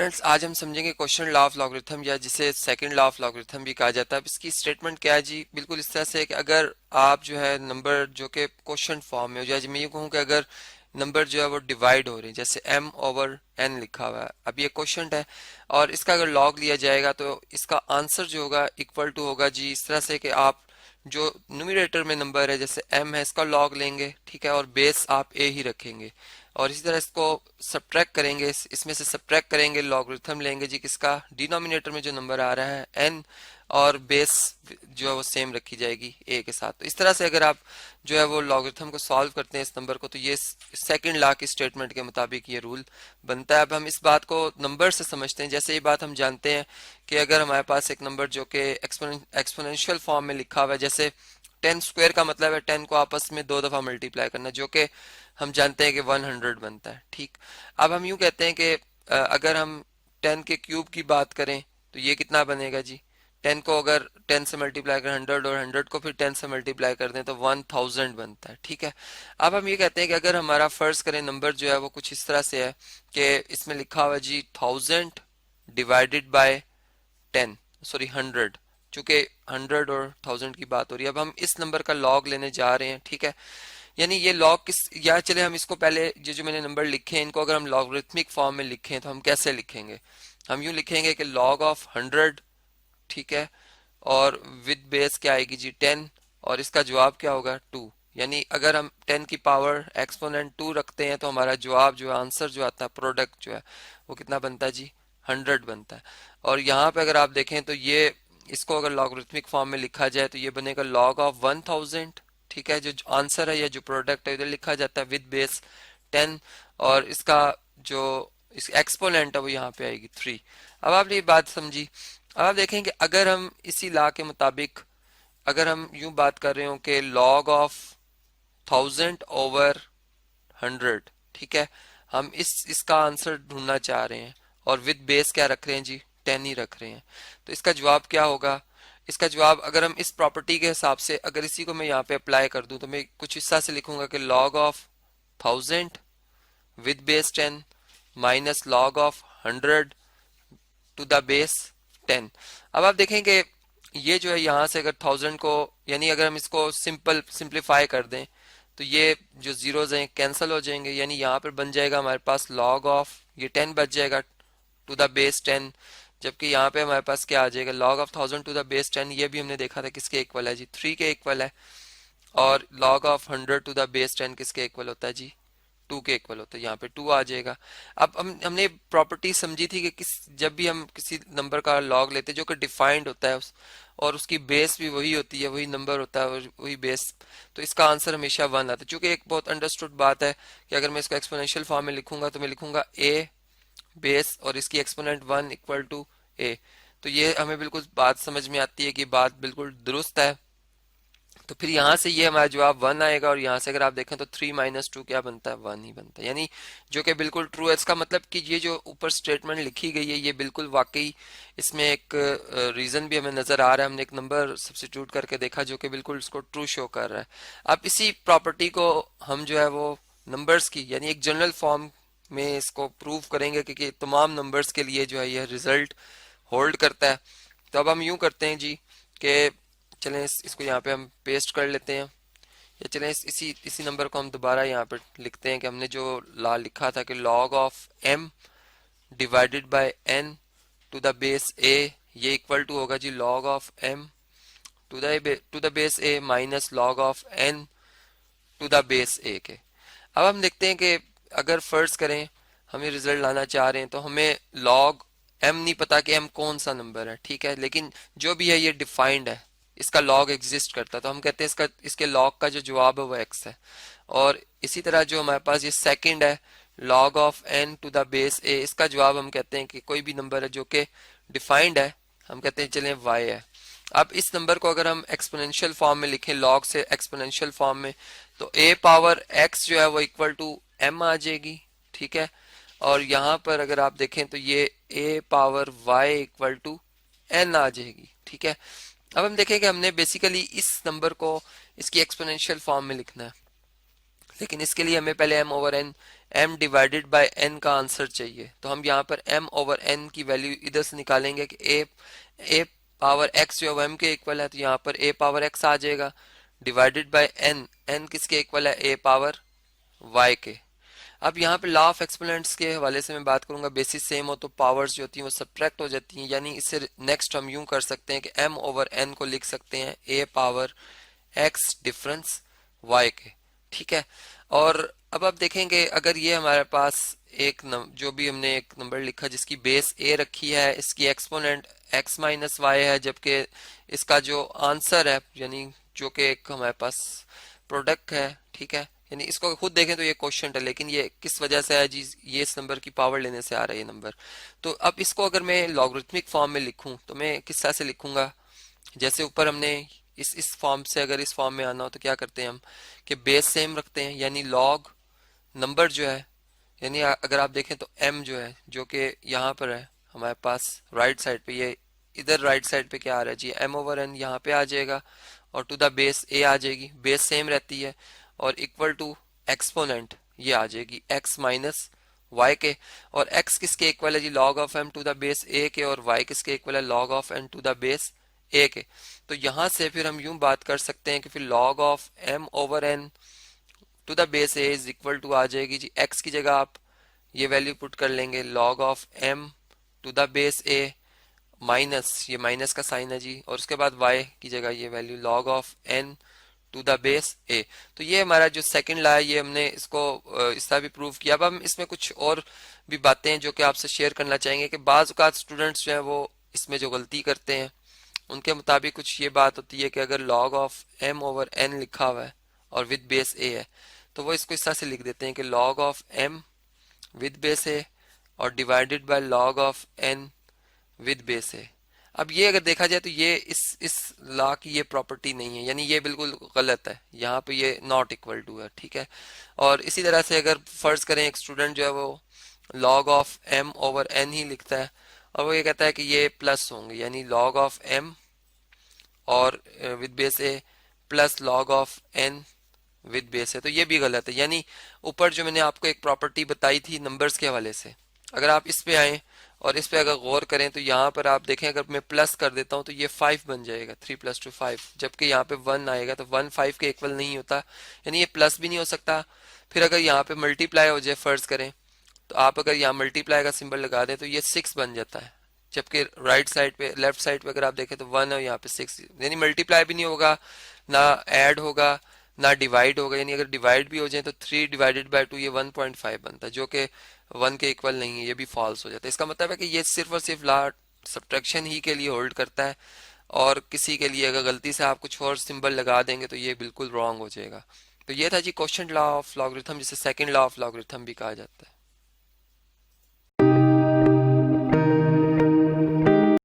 Students, आज हम समझेंगे क्वेश्चन लॉ ऑफ लॉगरिथम या जिसे सेकंड लॉ ऑफ लॉगरिथम भी कहा जाता है। अब इसकी स्टेटमेंट क्या है जी? बिल्कुल इस तरह से है कि अगर आप जो है नंबर जो कि क्वेश्चन फॉर्म में हो जाए, मैं ये कहूँ कि अगर नंबर जो है वो डिवाइड हो रहे हैं, जैसे m ओवर n लिखा हुआ है, अब ये क्वेश्चन है और इसका अगर लॉग लिया जाएगा तो इसका आंसर जो होगा इक्वल टू होगा जी इस तरह से कि आप जो न्यूमरेटर में नंबर है जैसे m है इसका लॉग लेंगे, ठीक है, और बेस आप a ही रखेंगे और इसी तरह इसको सब्ट्रैक्ट करेंगे, इसमें से सब्ट्रैक्ट करेंगे, लॉगरिथम लेंगे जी किसका, डिनोमिनेटर में जो नंबर आ रहा है n, और बेस जो है वो सेम रखी जाएगी a के साथ। तो इस तरह से अगर आप जो है वो लॉगरिथम को सॉल्व करते हैं इस नंबर को, तो ये सेकंड लॉ की स्टेटमेंट के मुताबिक ये रूल बनता है। अब हम इस बात को नंबर से समझते हैं। जैसे ये बात हम जानते हैं कि अगर हमारे पास एक नंबर जो कि एक्सपोनेंशियल फॉर्म में लिखा हुआ है, जैसे 10 स्क्वायर का मतलब है 10 को आपस में 2 दफा मल्टीप्लाई करना, जो कि हम जानते हैं कि 100 बनता है। ठीक, अब हम यूं कहते हैं कि अगर हम 10 के क्यूब की बात करें तो ये कितना बनेगा जी? 10 को अगर 10 से मल्टीप्लाई करें 100 और 100 को फिर 10 से मल्टीप्लाई कर दें तो 1000 बनता है। ठीक है, अब हम ये कहते हैं कि अगर हमारा फर्ज करें नंबर जो है वो कुछ इस तरह से है कि इसमें लिखा हुआ जी 1000 डिवाइडेड बाय 10, सॉरी 100, चूंकि 100 और 1000 की बात हो रही है। अब हम इस नंबर का लॉग लेने जा रहे हैं, ठीक है, यानी ये लॉग किस, या चले हम इसको पहले ये जो मैंने नंबर लिखे हैं इनको अगर हम लॉगरिथमिक फॉर्म में लिखें तो हम कैसे लिखेंगे? हम यूं लिखेंगे कि लॉग ऑफ 100, ठीक है, और विद बेस क्या आएगी जी 10, और इसका जवाब क्या होगा 2। यानी अगर हम 10 की पावर एक्सपोनेंट 2 रखते हैं तो हमारा जवाब जो आंसर जो आता है, प्रोडक्ट जो है वो कितना बनता है जी? 100 बनता है। और यहाँ पे अगर आप देखें तो ये इसको अगर लॉगरिथमिक फॉर्म में लिखा जाए तो ये बनेगा लॉग ऑफ 1000, ठीक है, जो आंसर है या जो प्रोडक्ट है इधर लिखा जाता है विद बेस 10, और इसका जो इस एक्सपोनेंट है वो यहाँ पे आएगी 3। अब आपने ये बात समझी। अब आप देखें कि अगर हम इसी लॉ के मुताबिक अगर हम यूं बात कर रहे हो कि लॉग ऑफ 1000 ओवर 100, ठीक है, हम इसका आंसर ढूंढना चाह रहे हैं और विद बेस क्या रख रहे हैं जी? 10 ही रख रहे हैं। तो इसका जवाब क्या होगा? इसका जवाब अगर हम इस प्रॉपर्टी के हिसाब से अगर इसी को मैं यहाँ पे अप्लाई कर दूं तो मैं कुछ हिस्सा से लिखूंगा कि log of 1000 with base 10 minus log of 100 to the base 10। अब आप देखें कि ये जो है यहाँ से अगर 1000 को, यानी अगर हम इसको सिंप्लीफाई कर दें तो ये जो जीरोज हैं कैंसिल हो जाएंगे, यानी यहाँ पर बन जाएगा हमारे पास log ऑफ ये 10 बच जाएगा टू द बेस 10, जबकि यहाँ पे हमारे पास क्या आ जाएगा log of 1000 to the base 10, ये भी हमने देखा था किसके इक्वल है जी? 3 के इक्वल है। और log of 100 to the base 10 किसके इक्वल होता है जी? 2 के इक्वल होता है, यहाँ पे 2 आ जाएगा। अब हमने प्रॉपर्टी समझी थी कि जब भी हम किसी नंबर का लॉग लेते हैं जो कि डिफाइंड होता है और उसकी बेस भी वही होती है, वही नंबर होता है और वही बेस, तो इसका आंसर हमेशा 1 आता है। चूंकि एक बहुत अंडरस्टूड बात है कि अगर मैं इसको एक्सपोनेंशियल फॉर्म में लिखूंगा तो मैं लिखूंगा a बेस और इसकी एक्सपोनेंट 1 इक्वल टू a, तो ये हमें बिल्कुल बात समझ में आती है कि बात बिल्कुल दुरुस्त है। तो फिर यहाँ से ये हमारा जवाब 1 आएगा और यहाँ से अगर आप देखें तो 3 माइनस 2 क्या बनता है? 1 ही बनता है, यानी जो कि बिल्कुल ट्रू है। इसका मतलब कि ये जो ऊपर स्टेटमेंट लिखी गई है ये बिल्कुल वाकई, इसमें एक रीजन भी हमें नजर आ रहा है। हमने एक नंबर सब्स्टिट्यूट करके देखा जो कि बिल्कुल इसको ट्रू शो कर रहा है। अब इसी प्रॉपर्टी को हम जो है वो नंबर्स की यानी एक जनरल फॉर्म में इसको प्रूव करेंगे कि तमाम नंबर्स के लिए जो है यह रिजल्ट होल्ड करता है। तो अब हम यूं करते हैं जी कि चलें इसको यहाँ पे हम पेस्ट कर लेते हैं, या चलें इसी नंबर को हम दोबारा यहाँ पर लिखते हैं कि हमने जो ला लिखा था कि log of m divided by n to the base a, ये इक्वल टू होगा जी log of m to the base a minus log of n to the base a के। अब हम देखते हैं कि अगर फर्ज करें हमें रिजल्ट लाना चाह रहे हैं तो हमें log m नहीं पता कि m कौन सा नंबर है, ठीक है, लेकिन जो भी है ये डिफाइंड है, इसका log एग्जिस्ट करता है, तो हम कहते हैं इसके log का जो जवाब है वो x है। और इसी तरह जो हमारे पास ये सेकंड है log of n to the base a, इसका जवाब हम कहते हैं कि कोई भी नंबर है जो कि डिफाइंड है, हम कहते हैं चलें y है। अब इस नंबर को अगर हम एक्सपोनेंशियल फॉर्म में लिखें log से एक्सपोनेंशियल फॉर्म में, तो a पावर x जो है वो इक्वल टू m आ जाएगी, ठीक है, और यहाँ पर अगर आप देखें तो ये a power y equal to n आ जाएगी, ठीक है। अब हम देखें कि हमने बेसिकली इस नंबर को इसकी एक्सपोनेंशियल फॉर्म में लिखना है, लेकिन इसके लिए हमें पहले m over n, m divided by n का आंसर चाहिए। तो हम यहाँ पर m ओवर n की वैल्यू इधर से निकालेंगे कि a पावर x जो m के इक्वल है, तो यहाँ पर a पावर x आ जाएगा डिवाइडेड बाय n, n किसके इक्वल है, a पावर y के। अब यहाँ पे लॉ ऑफ एक्सपोनेंट्स के हवाले से मैं बात करूंगा। बेसिस सेम हो तो पावर्स जो होती हैं वो सब्ट्रैक्ट हो जाती हैं, यानी इससे नेक्स्ट हम यूं कर सकते हैं कि m ओवर n को लिख सकते हैं a power x difference y के, ठीक है। और अब आप देखेंगे अगर ये हमारे पास एक जो भी हमने एक नंबर लिखा जिसकी बेस a रखी है, इसकी एक्सपोनेंट x माइनस वाई है, जबकि इसका जो आंसर है यानी जो कि एक हमारे पास प्रोडक्ट है, ठीक है, यानी इसको खुद देखें तो ये क्वेश्चन है, लेकिन ये किस वजह से है जी, ये इस नंबर की पावर लेने से आ रहा है ये नंबर। तो अब इसको अगर मैं लॉगरिथमिक फॉर्म में लिखूं तो मैं किस तरह से लिखूंगा, जैसे ऊपर हमने इस फॉर्म से अगर इस फॉर्म में आना हो तो क्या करते हैं हम कि बेस सेम रखते हैं, यानी लॉग नंबर जो है, यानी अगर आप देखें तो m जो है जो कि यहाँ पर है हमारे पास राइट साइड पे, ये इधर राइट साइड पे क्या आ रहा है जी, m ओवर n यहाँ पे आ जाएगा और टू द बेस a आ जाएगी, बेस सेम रहती है, और इक्वल टू एक्सपोनेंट ये आ जाएगी x माइनस y के। और x किसके इक्वल है जी, log of m to the base a के, और y किसके इक्वल है, log of n to the base a के। तो यहाँ से फिर हम यूं बात कर सकते हैं कि फिर log of m over n to the base a is equal to आ जाएगी जी, x की जगह आप ये वैल्यू पुट कर लेंगे log of m to the base a minus, ये माइनस का साइन है जी, और उसके बाद y की जगह ये value log of n to the base a। तो ये हमारा जो सेकंड ला है ये हमने इसको इस तरह भी प्रूव किया। अब हम इसमें कुछ और भी बातें हैं जो कि आपसे शेयर करना चाहेंगे कि बाज़ औक़ात स्टूडेंट्स जो हैं वो इसमें जो गलती करते हैं उनके मुताबिक कुछ ये बात होती है कि अगर log of m over n लिखा हुआ है और विद बेस a है तो वो इसको इस तरह से लिख देते हैं कि log of m with base a और divided by log of n with base a। अब ये अगर देखा जाए तो ये इस लॉ की ये प्रॉपर्टी नहीं है, यानी ये बिल्कुल गलत है, यहाँ पे ये नॉट इक्वल टू है, ठीक है। और इसी तरह से अगर फर्ज करें एक स्टूडेंट जो है वो log of m over n ही लिखता है और वो ये कहता है कि ये प्लस होंगे, यानी log ऑफ m और with base a plus log of n with base है, तो ये भी गलत है। यानी ऊपर जो मैंने आपको एक प्रॉपर्टी बताई थी नंबर्स के हवाले से, अगर आप इस पे आए और इस पे अगर गौर करें तो यहाँ पर आप देखें अगर मैं प्लस कर देता हूँ तो ये 5 बन जाएगा, 3 + 2 5, जबकि यहाँ पे 1 आएगा तो 1 5 के इक्वल नहीं होता, यानी ये प्लस भी नहीं हो सकता। फिर अगर यहाँ पे मल्टीप्लाई हो जाए फर्ज करें तो आप अगर यहाँ मल्टीप्लाई का सिंबल लगा दें तो ये 6 बन जाता है, जबकि राइट साइड पे लेफ्ट साइड पे अगर आप देखें तो 1 है यहाँ पे 6, यानी मल्टीप्लाई भी नहीं होगा, ना ऐड होगा, ना डिवाइड होगा। यानी अगर डिवाइड भी हो जाए तो 3 डिवाइडेड बाय 2 ये 1.5 बनता है, जो कि 1 के इक्वल नहीं है, ये भी फॉल्स हो जाता है। इसका मतलब है कि ये सिर्फ और सिर्फ लॉ सब्ट्रैक्शन ही के लिए होल्ड करता है, और किसी के लिए अगर गलती से आप कुछ और सिंबल लगा देंगे तो ये बिल्कुल रॉन्ग हो जाएगा। तो ये था जी क्वेश्चन लॉ ऑफ लॉगरिथम, जिसे सेकंड लॉ ऑफ लॉगरिथम भी कहा जाता है।